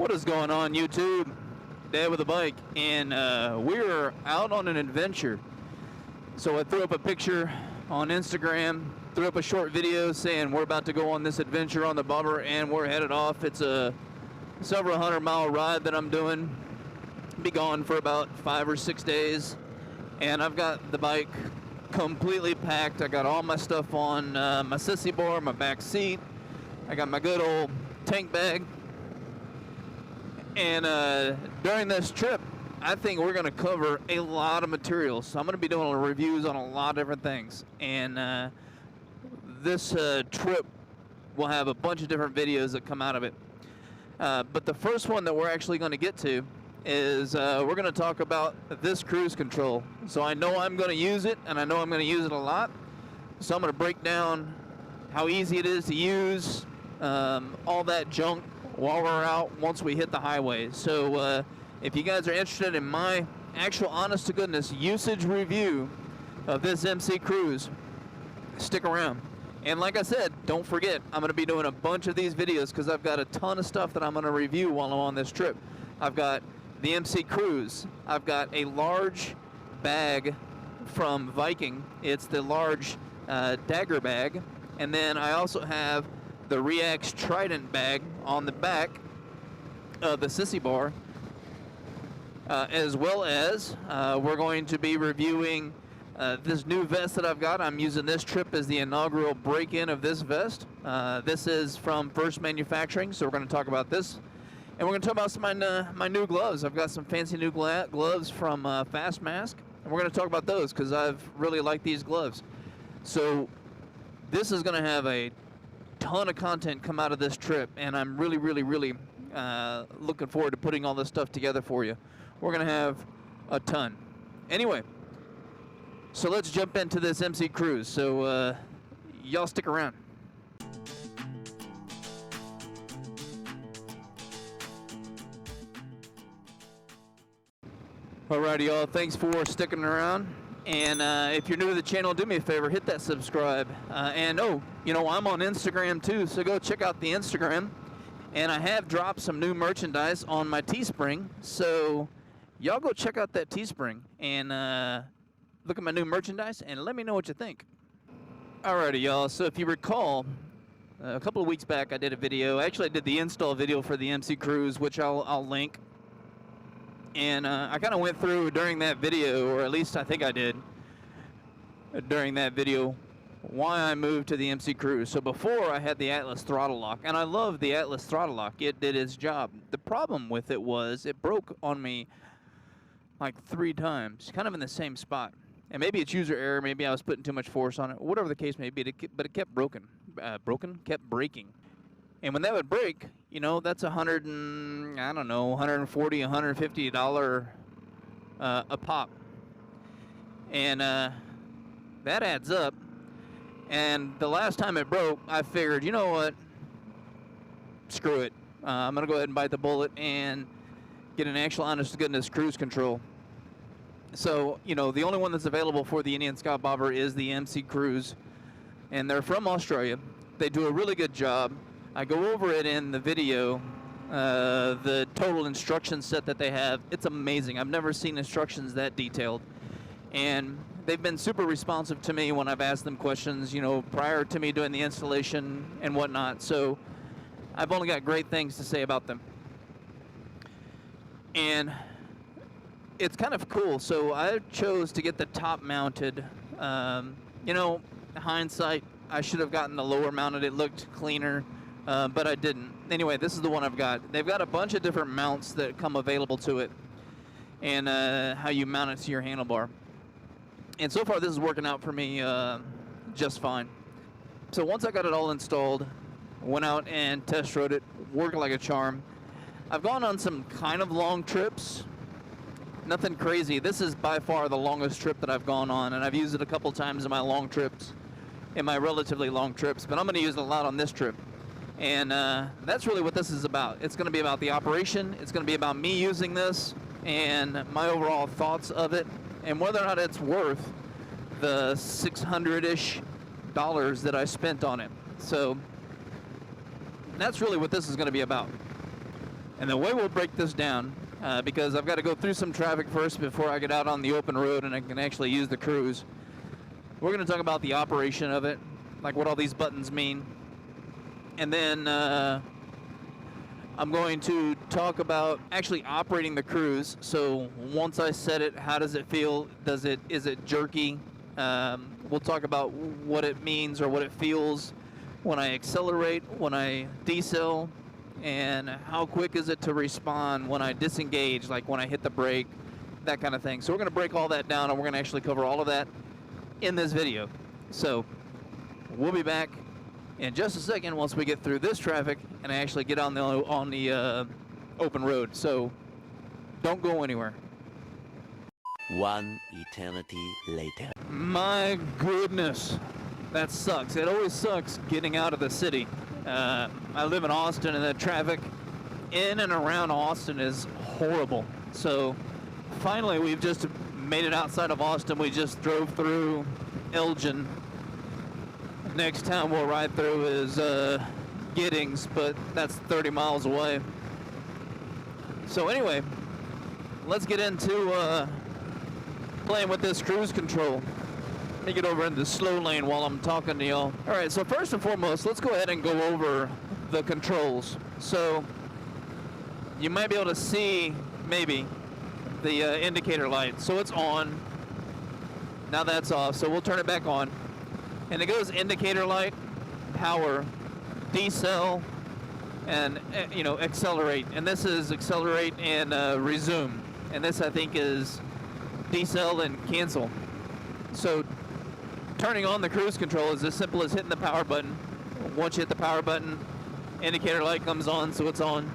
What is going on, YouTube? Dad with a bike, and we're out on an adventure. So I threw up a picture on Instagram, threw up a short video saying we're about to go on this adventure on the bobber, and we're headed off. It's a several 100-mile ride that I'm doing. Be gone for about 5 or 6 days, and I've got the bike completely packed. I got all my stuff on my sissy bar, my back seat. I got my good old tank bag. And during this trip, I think we're going to cover a lot of material. So I'm going to be doing reviews on a lot of different things. And this trip will have a bunch of different videos that come out of it. But the first one that we're actually going to get to is we're going to talk about this cruise control. So I know I'm going to use it, and I know I'm going to use it a lot. So I'm going to break down how easy it is to use, all that junk while we're out once we hit the highway. So if you guys are interested in my actual honest-to-goodness usage review of this MCCruise, stick around. And like I said, don't forget, I'm going to be doing a bunch of these videos because I've got a ton of stuff that I'm going to review while I'm on this trip. I've got the MCCruise. I've got a large bag from Viking. It's the large dagger bag. And then I also have the React's Trident bag on the back of the sissy bar, as well as we're going to be reviewing this new vest that I've got. I'm using this trip as the inaugural break-in of this vest. This is from First Manufacturing, so we're going to talk about this. And we're going to talk about some of my new gloves. I've got some fancy new gloves from Fast Mask, and we're going to talk about those because I've really liked these gloves. So this is going to have a ton of content come out of this trip, and I'm really looking forward to putting all this stuff together for you. We're going to have a ton. Anyway, so let's jump into this MCCruise. So y'all stick around. Alrighty, y'all. Thanks for sticking around. And if you're new to the channel, do me a favor, hit that subscribe. And oh, you know, I'm on Instagram too, so go check out the Instagram. And I have dropped some new merchandise on my Teespring, so y'all go check out that Teespring and look at my new merchandise and let me know what you think. Alrighty, y'all. So if you recall, a couple of weeks back I did a video. Actually, I did the install video for the MCCruise, which I'll link. And I kind of went through during that video, or at least I think I did during that video, why I moved to the MCCruise. So before I had the Atlas throttle lock, and I love the Atlas throttle lock. It did its job. The problem with it was it broke on me like 3 times, kind of in the same spot. And maybe it's user error, maybe I was putting too much force on it, whatever the case may be, but it kept kept breaking. And when that would break, you know, that's $140, $150 a pop. And that adds up. And the last time it broke, I figured, you know what? Screw it. I'm going to go ahead and bite the bullet and get an actual honest-to-goodness cruise control. So, you know, the only one that's available for the Indian Scout Bobber is the MCCruise. And they're from Australia. They do a really good job. I go over it in the video, the total instruction set that they have. It's amazing. I've never seen instructions that detailed. And they've been super responsive to me when I've asked them questions, you know, prior to me doing the installation and whatnot. So I've only got great things to say about them. And it's kind of cool. So I chose to get the top mounted. You know, hindsight, I should have gotten the lower mounted. It looked cleaner. But I didn't. Anyway, this is the one I've got. They've got a bunch of different mounts that come available to it, and how you mount it to your handlebar. And so far, this is working out for me just fine. So once I got it all installed, went out and test rode it, worked like a charm. I've gone on some kind of long trips. Nothing crazy. This is by far the longest trip that I've gone on, and I've used it a couple times in my long trips, in my relatively long trips, but I'm going to use it a lot on this trip. And that's really what this is about. It's going to be about the operation. It's going to be about me using this and my overall thoughts of it and whether or not it's worth the $600-ish that I spent on it. So that's really what this is going to be about. And the way we'll break this down, because I've got to go through some traffic first before I get out on the open road and I can actually use the cruise. We're going to talk about the operation of it, like what all these buttons mean. And then I'm going to talk about actually operating the cruise. So once I set it, how does it feel? Is it jerky? We'll talk about what it means or what it feels when I accelerate, when I decel, and how quick is it to respond when I disengage, like when I hit the brake, that kind of thing. So we're going to break all that down, and we're going to actually cover all of that in this video. So we'll be back in just a second once we get through this traffic and I actually get on the open road. So don't go anywhere. One eternity later. My goodness, that sucks. It always sucks getting out of the city. I live in Austin, and the traffic in and around Austin is horrible. So finally we've just made it outside of Austin. We just drove through Elgin. Next town we'll ride through is Giddings, but that's 30 miles away. So anyway, let's get into playing with this cruise control. Let me get over in the slow lane while I'm talking to y'all. All right, so first and foremost, let's go ahead and go over the controls. So you might be able to see, maybe, the indicator light. So it's on. Now that's off, so we'll turn it back on. And it goes indicator light, power, decel, and accelerate. And this is accelerate and resume. And this, I think, is decel and cancel. So turning on the cruise control is as simple as hitting the power button. Once you hit the power button, indicator light comes on, so it's on.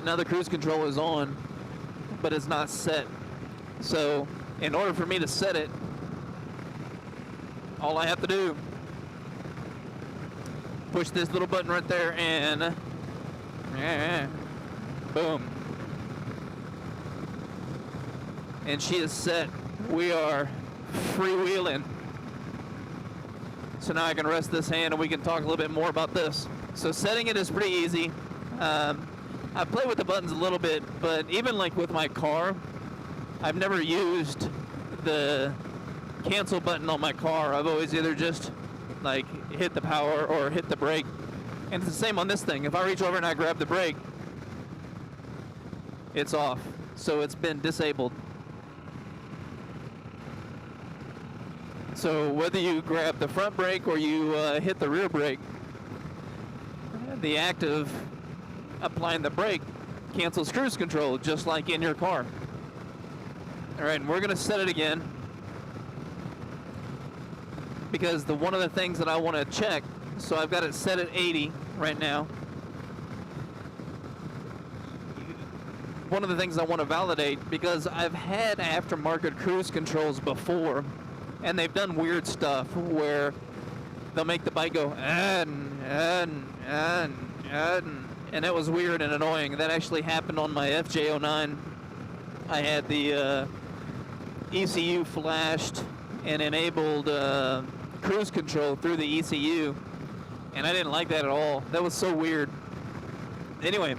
Now the cruise control is on, but it's not set. So in order for me to set it, all I have to do, push this little button right there and boom. And she is set. We are freewheeling. So now I can rest this hand and we can talk a little bit more about this. So setting it is pretty easy. I play with the buttons a little bit, but even like with my car, I've never used the cancel button on my car. I've always either just like hit the power or hit the brake. And it's the same on this thing. If I reach over and I grab the brake, it's off. So it's been disabled. So whether you grab the front brake or you hit the rear brake, the act of applying the brake cancels cruise control, just like in your car. All right, and we're gonna set it again, because one of the things that I want to check, so I've got it set at 80 right now. One of the things I want to validate, because I've had aftermarket cruise controls before, and they've done weird stuff where they'll make the bike go and it was weird and annoying. That actually happened on my FJ09. I had the ECU flashed and enabled cruise control through the ECU, and I didn't like that at all. That was so weird. Anyway,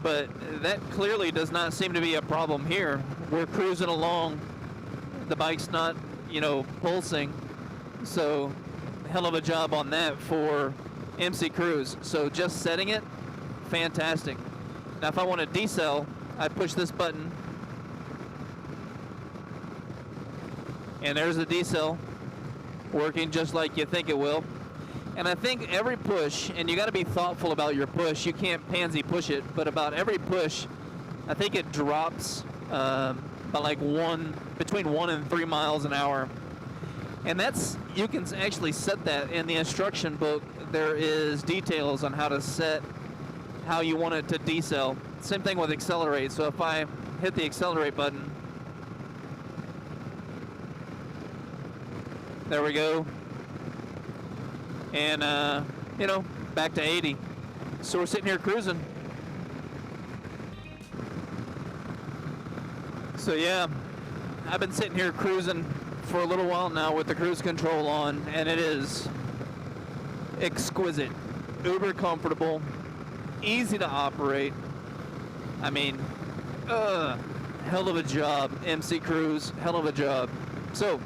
but that clearly does not seem to be a problem here. We're cruising along. The bike's not, pulsing. So, hell of a job on that for MCCruise. So just setting it, fantastic. Now if I want to decel, I push this button. And there's the decel, working just like you think it will. And I think every push, and you got to be thoughtful about your push. You can't pansy push it, but about every push, I think it drops by like between 1 and 3 miles an hour. And you can actually set that in the instruction book. There is details on how to set how you want it to decel. Same thing with accelerate. So if I hit the accelerate button, there we go. And, back to 80. So we're sitting here cruising. So yeah, I've been sitting here cruising for a little while now with the cruise control on, and it is exquisite, uber comfortable, easy to operate. I mean, hell of a job, MC Cruise, hell of a job. So,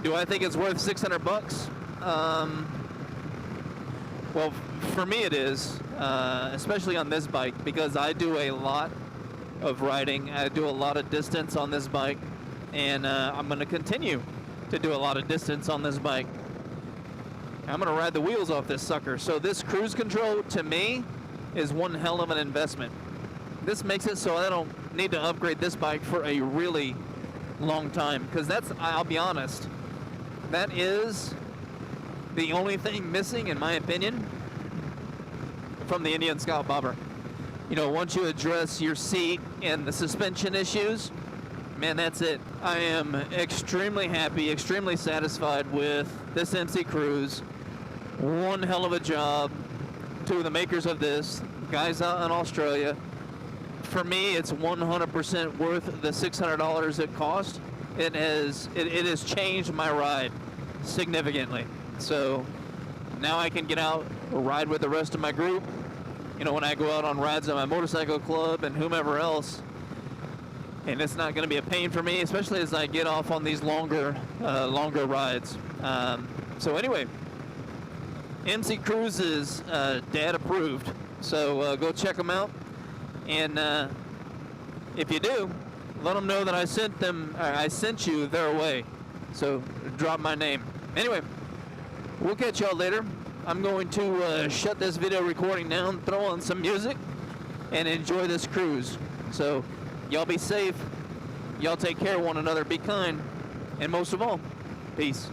do I think it's worth $600? Well, for me it is, especially on this bike, because I do a lot of riding. I do a lot of distance on this bike, and I'm going to continue to do a lot of distance on this bike. I'm going to ride the wheels off this sucker. So this cruise control, to me, is one hell of an investment. This makes it so I don't need to upgrade this bike for a really long time, because that's, I'll be honest, that is the only thing missing, in my opinion, from the Indian Scout Bobber. You know, once you address your seat and the suspension issues, man, that's it. I am extremely happy, extremely satisfied with this MC Cruise. One hell of a job to the makers of this, guys out in Australia. For me, it's 100% worth the $600 it cost. It has changed my ride significantly. So now I can get out, ride with the rest of my group. You know, when I go out on rides at my motorcycle club and whomever else, and it's not going to be a pain for me, especially as I get off on these longer rides. So anyway, MC Cruise is dad approved. So go check them out, and if you do, let them know that I sent you their way. So drop my name. Anyway, we'll catch y'all later. I'm going to shut this video recording down, throw on some music, and enjoy this cruise. So y'all be safe. Y'all take care of one another. Be kind. And most of all, peace.